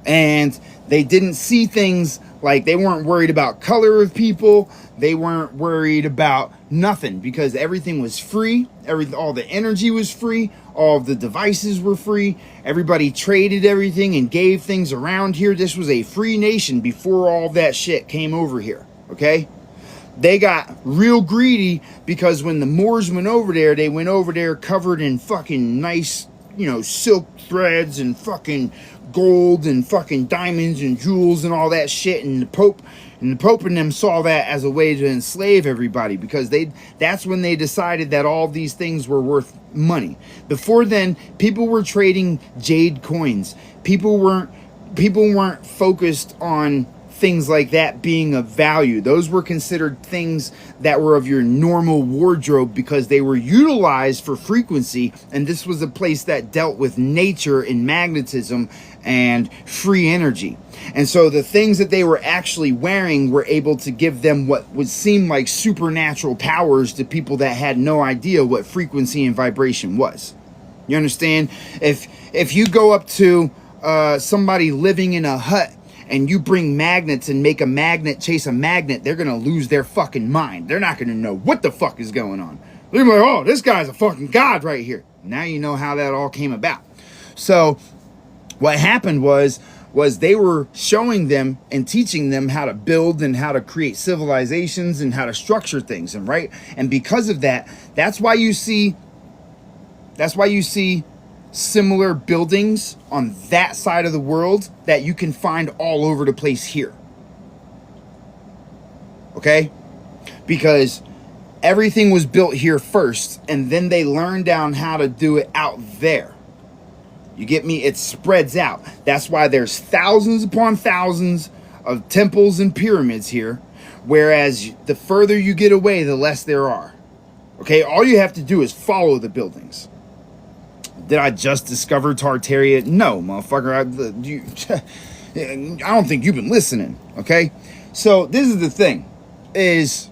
And they didn't see things like, they weren't worried about color of people. They weren't worried about nothing, because everything was free. All the energy was free. All of the devices were free. Everybody traded everything and gave things around here. This was a free nation before all that shit came over here. Okay? They got real greedy, because when the Moors went over there, they went over there covered in fucking nice, silk threads and fucking gold and fucking diamonds and jewels and all that shit, and the Pope and them saw that as a way to enslave everybody, because that's when they decided that all these things were worth money. Before then, people were trading jade coins. People weren't focused on things like that being of value. Those were considered things that were of your normal wardrobe, because they were utilized for frequency, and this was a place that dealt with nature and magnetism and free energy. And so the things that they were actually wearing were able to give them what would seem like supernatural powers to people that had no idea what frequency and vibration was. You understand? If you go up to somebody living in a hut and you bring magnets and make a magnet chase a magnet, they're going to lose their fucking mind. They're not going to know what the fuck is going on. They're like, oh, this guy's a fucking god right here. Now you know how that all came about. So what happened was they were showing them and teaching them how to build and how to create civilizations and how to structure things. And right. And because of that, that's why you see similar buildings on that side of the world that you can find all over the place here. Okay? Because everything was built here first, and then they learned down how to do it out there. You get me? It spreads out. That's why there's thousands upon thousands of temples and pyramids here, whereas the further you get away, the less there are. Okay? All you have to do is follow the buildings. Did I just discover Tartaria? No, motherfucker. I don't think you've been listening, okay? So this is the thing, is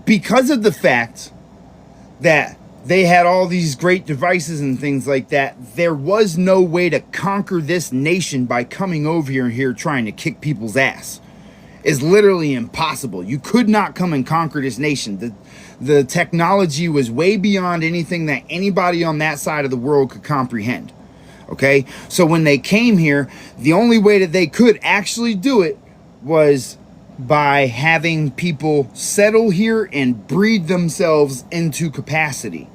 because of the fact that they had all these great devices and things like that, there was no way to conquer this nation by coming over here trying to kick people's ass. It's literally impossible. You could not come and conquer this nation. The technology was way beyond anything that anybody on that side of the world could comprehend. Okay? So when they came here, the only way that they could actually do it was by having people settle here and breed themselves into capacity.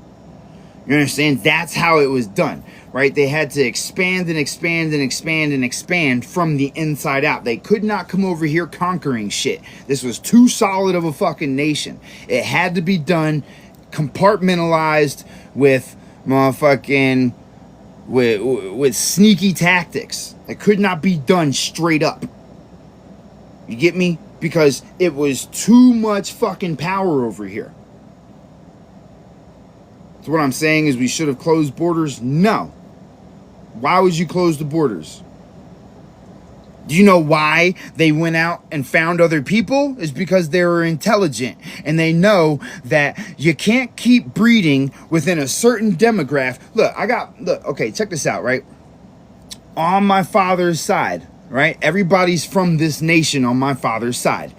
You understand? That's how it was done, right? They had to expand and expand and expand and expand from the inside out. They could not come over here conquering shit. This was too solid of a fucking nation. It had to be done compartmentalized with motherfucking with sneaky tactics. It could not be done straight up. You get me? Because it was too much fucking power over here. So what I'm saying is we should have closed borders? No. Why would you close the borders? Do you know why they went out and found other people? It's because they were intelligent and they know that you can't keep breeding within a certain demographic. Look, okay, check this out, right? On my father's side, right? Everybody's from this nation on my father's side.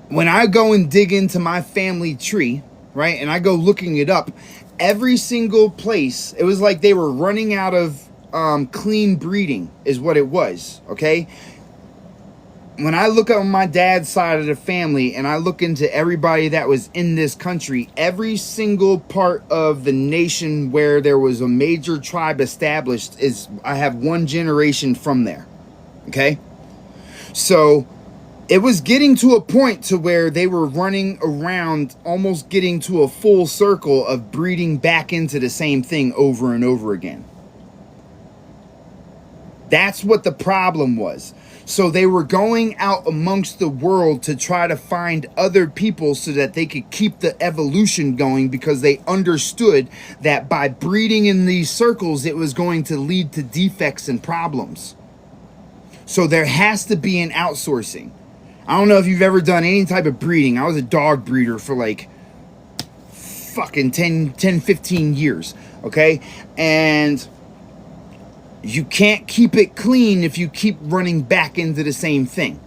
When I go and dig into my family tree, right, and I go looking it up, every single place, it was like they were running out of clean breeding is what it was, okay? When I look on my dad's side of the family and I look into everybody that was in this country, every single part of the nation where there was a major tribe established I have one generation from there, okay? So it was getting to a point to where they were running around, almost getting to a full circle of breeding back into the same thing over and over again. That's what the problem was. So they were going out amongst the world to try to find other people so that they could keep the evolution going, because they understood that by breeding in these circles, it was going to lead to defects and problems. So there has to be an outsourcing. I don't know if you've ever done any type of breeding. I was a dog breeder for like fucking 10, 15 years, okay? And you can't keep it clean if you keep running back into the same thing,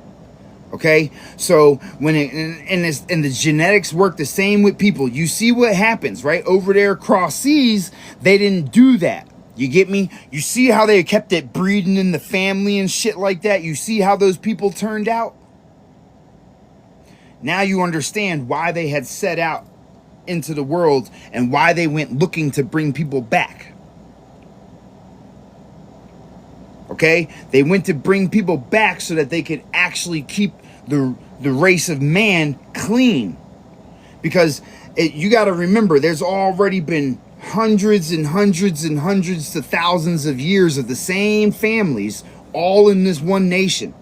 okay? So when the genetics work the same with people, you see what happens, right? Over there across seas, they didn't do that. You get me? You see how they kept it breeding in the family and shit like that? You see how those people turned out? Now you understand why they had set out into the world and why they went looking to bring people back. Okay? They went to bring people back so that they could actually keep the race of man clean. Because you got to remember, there's already been hundreds and hundreds and hundreds to thousands of years of the same families all in this one nation.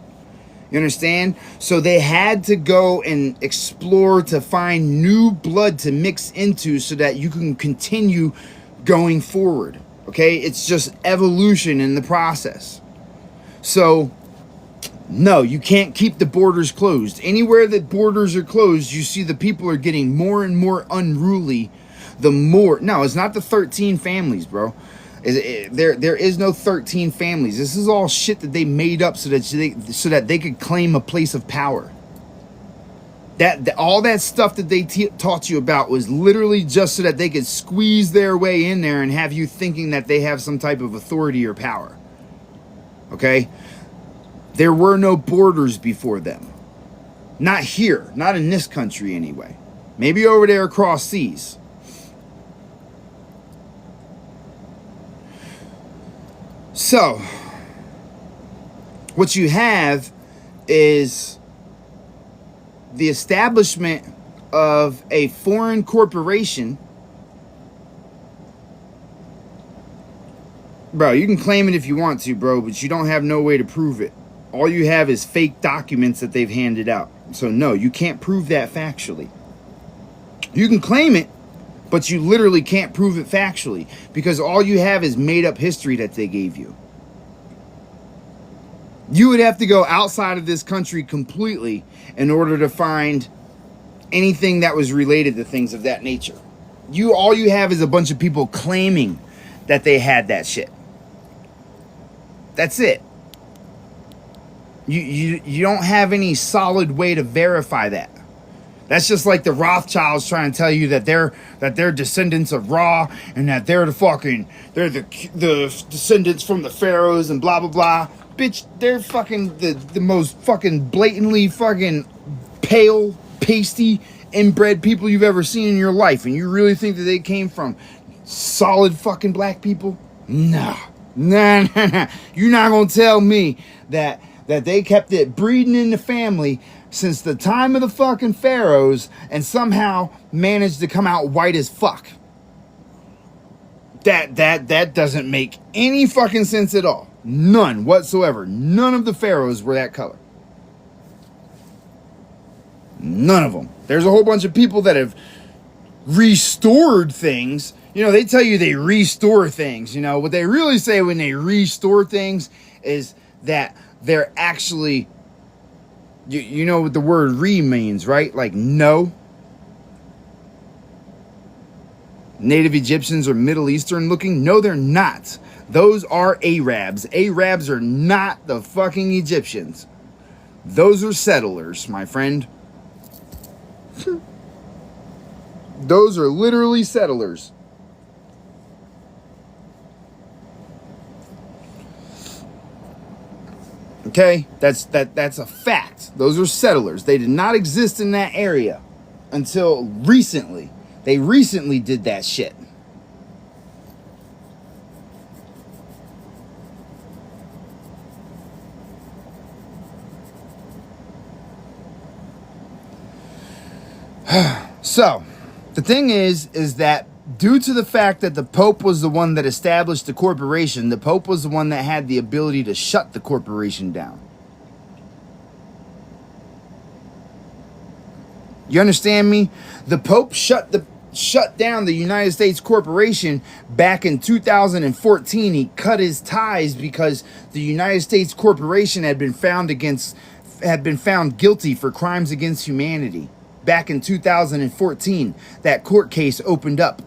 You understand? So they had to go and explore to find new blood to mix into so that you can continue going forward. Okay, it's just evolution in the process. So no, you can't keep the borders closed. Anywhere that borders are closed, you see the people are getting more and more unruly. The more, no, it's not the 13 families, bro. There is no 13 families. This is all shit that they made up so that they could claim a place of power. All that stuff that they taught you about was literally just so that they could squeeze their way in there and have you thinking that they have some type of authority or power. Okay? There were no borders before them. Not here. Not in this country, anyway. Maybe over there across seas. So, what you have is the establishment of a foreign corporation. Bro, you can claim it if you want to, bro, but you don't have no way to prove it. All you have is fake documents that they've handed out. So no, you can't prove that factually. You can claim it, but you literally can't prove it factually because all you have is made up history that they gave you. You would have to go outside of this country completely in order to find anything that was related to things of that nature. All you have is a bunch of people claiming that they had that shit. That's it. You don't have any solid way to verify that. That's just like the Rothschilds trying to tell you that they're descendants of Ra and that they're the descendants from the pharaohs and blah blah blah. Bitch, they're fucking the most fucking blatantly fucking pale, pasty, inbred people you've ever seen in your life, and you really think that they came from solid fucking black people? Nah. You're not gonna tell me that they kept it breeding in the family since the time of the fucking pharaohs and somehow managed to come out white as fuck. That doesn't make any fucking sense at all. None whatsoever. None of the pharaohs were that color. None of them. There's a whole bunch of people that have restored things. You know, they tell you they restore things. You know, what they really say when they restore things is that they're actually, you know what the word re means, right? Like no. Native Egyptians are Middle Eastern looking? No, they're not. Those are Arabs. Arabs are not the fucking Egyptians. Those are settlers, my friend. Those are literally settlers. Okay, that's a fact. Those are settlers. They did not exist in that area until recently. They recently did that shit. So, the thing is that due to the fact that the Pope was the one that established the corporation, the Pope was the one that had the ability to shut the corporation down. You understand me? The Pope shut down the United States corporation back in 2014. He cut his ties because the United States corporation had been found guilty for crimes against humanity. Back in 2014, that court case opened up.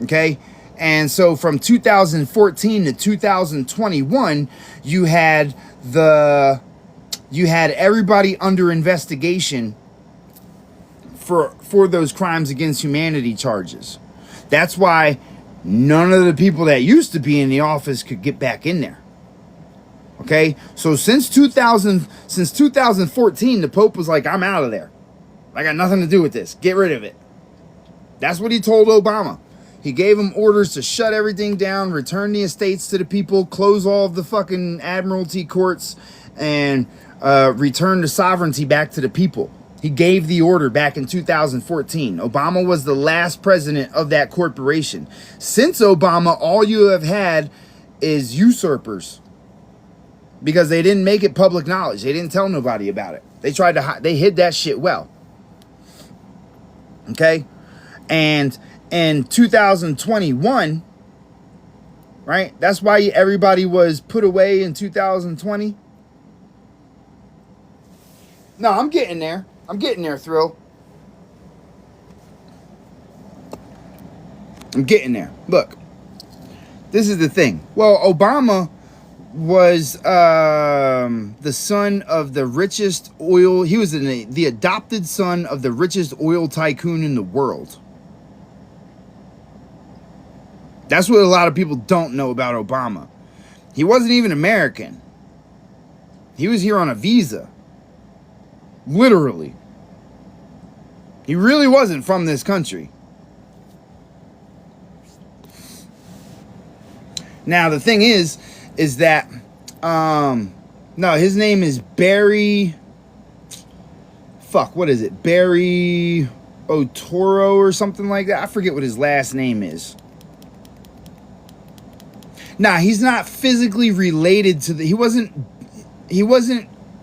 Okay? And so from 2014 to 2021, you had everybody under investigation for those crimes against humanity charges. That's why none of the people that used to be in the office could get back in there. Okay? So since 2014, the Pope was like, I'm out of there. I got nothing to do with this. Get rid of it. That's what he told Obama. He gave him orders to shut everything down, return the estates to the people, close all of the fucking admiralty courts, and return the sovereignty back to the people. He gave the order back in 2014. Obama was the last president of that corporation. Since Obama, all you have had is usurpers. Because they didn't make it public knowledge. They didn't tell nobody about it. They hid that shit well. Okay? And in 2021, right? That's why everybody was put away in 2020. No, I'm getting there. I'm getting there, Thrill. I'm getting there. Look, this is the thing. Well, Obama was the son of the richest oil. He was the adopted son of the richest oil tycoon in the world. That's what a lot of people don't know about Obama. He wasn't even American. He was here on a visa. Literally. He really wasn't from this country. Now, the thing is that, no, his name is Barry, what is it? Barry Otoro or something like that. I forget what his last name is. Nah, he's not physically related to he wasn't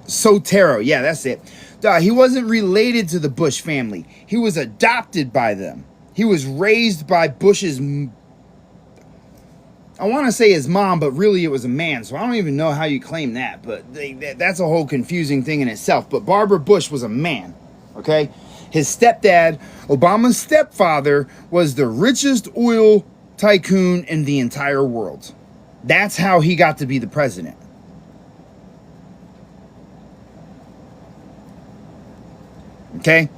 Sotero. Yeah, that's it. He wasn't related to the Bush family. He was adopted by them. He was raised by Bush's, I want to say his mom, but really it was a man. So I don't even know how you claim that. But that's a whole confusing thing in itself. But Barbara Bush was a man. Okay? His stepdad, Obama's stepfather, was the richest oil tycoon in the entire world. That's how he got to be the president. Okay?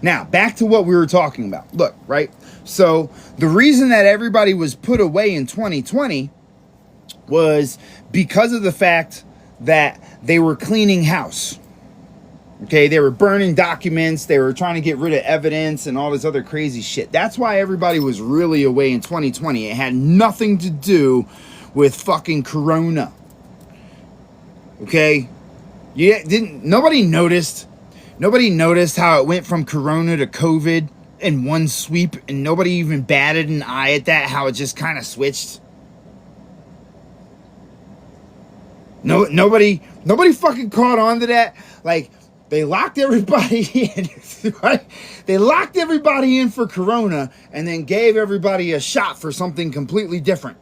Now, back to what we were talking about. Look, right? So, the reason that everybody was put away in 2020 was because of the fact that they were cleaning house. Okay? They were burning documents. They were trying to get rid of evidence and all this other crazy shit. That's why everybody was really away in 2020. It had nothing to do with fucking Corona. Okay? Nobody noticed how it went from Corona to COVID in one sweep, and nobody even batted an eye at that, how it just kind of switched. Nobody fucking caught on to that. Like, they locked everybody in, right? They locked everybody in for Corona and then gave everybody a shot for something completely different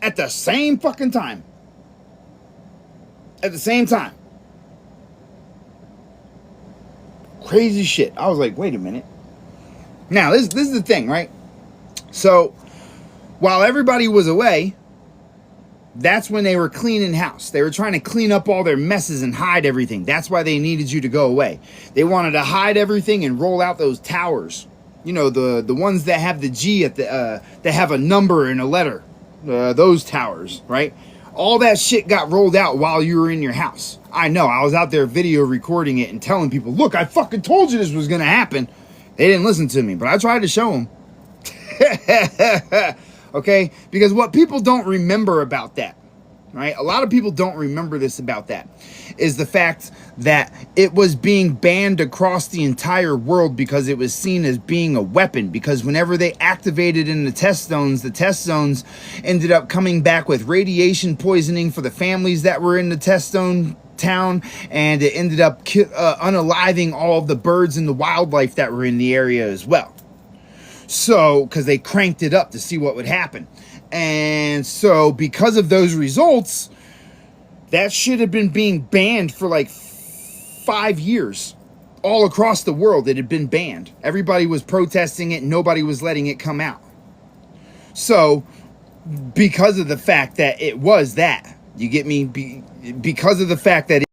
at the same fucking time. At the same time. Crazy shit. I was like, wait a minute. Now, this is the thing, right? So, while everybody was away, that's when they were cleaning house. They were trying to clean up all their messes and hide everything. That's why they needed you to go away. They wanted to hide everything and roll out those towers. You know, the ones that have the G at the, that have a number and a letter. Those towers, right? All that shit got rolled out while you were in your house. I know, I was out there video recording it and telling people, look, I fucking told you this was going to happen. They didn't listen to me, but I tried to show them. Okay? Because what people don't remember about that, right? A lot of people don't remember this about that, is the fact that it was being banned across the entire world because it was seen as being a weapon. Because whenever they activated in the test zones ended up coming back with radiation poisoning for the families that were in the test zone town, and it ended up unaliving all of the birds and the wildlife that were in the area as well. So, because they cranked it up to see what would happen. And so, because of those results, that should have been being banned for like 5 years. All across the world, it had been banned. Everybody was protesting it. Nobody was letting it come out. So, because of the fact that it was that, you get me? Because of the fact that